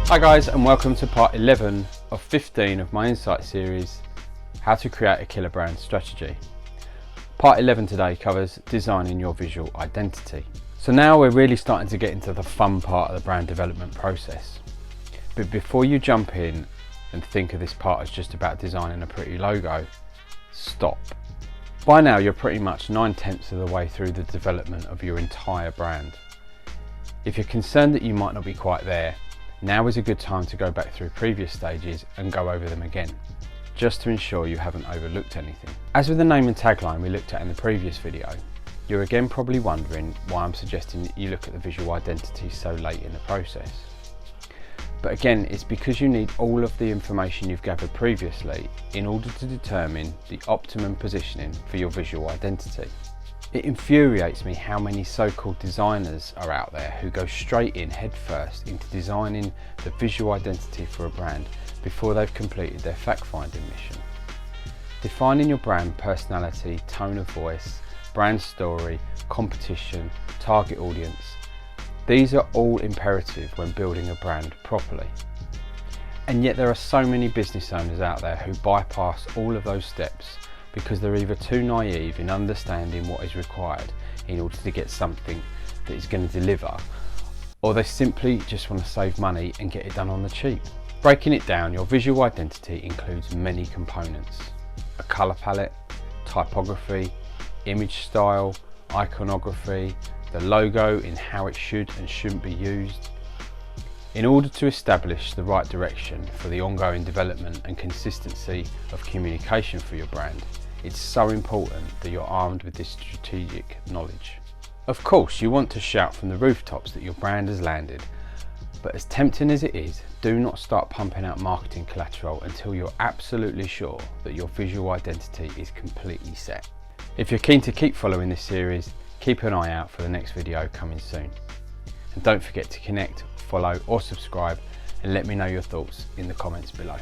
Hi guys, and welcome to part 11 of 15 of my Insight series, How to Create a Killer Brand Strategy. Part 11 today covers designing your visual identity. So now we're really starting to get into the fun part of the brand development process. But before you jump in and think of this part as just about designing a pretty logo, stop. By now you're pretty much 9/10 of the way through the development of your entire brand. If you're concerned that you might not be quite there, now is a good time to go back through previous stages and go over them again, just to ensure you haven't overlooked anything. As with the name and tagline we looked at in the previous video, you're again probably wondering why I'm suggesting that you look at the visual identity so late in the process. But again, it's because you need all of the information you've gathered previously in order to determine the optimum positioning for your visual identity. It infuriates me how many so-called designers are out there who go straight in headfirst into designing the visual identity for a brand before they've completed their fact-finding mission. Defining your brand personality, tone of voice, brand story, competition, target audience, these are all imperative when building a brand properly. And yet there are so many business owners out there who bypass all of those steps because they're either too naive in understanding what is required in order to get something that is going to deliver, or they simply just want to save money and get it done on the cheap. Breaking it down, your visual identity includes many components: a colour palette, typography, image style, iconography, the logo in how it should and shouldn't be used. In order to establish the right direction for the ongoing development and consistency of communication for your brand, it's so important that you're armed with this strategic knowledge. Of course, you want to shout from the rooftops that your brand has landed, but as tempting as it is, do not start pumping out marketing collateral until you're absolutely sure that your visual identity is completely set. If you're keen to keep following this series, keep an eye out for the next video coming soon. And don't forget to connect, follow or subscribe, and let me know your thoughts in the comments below.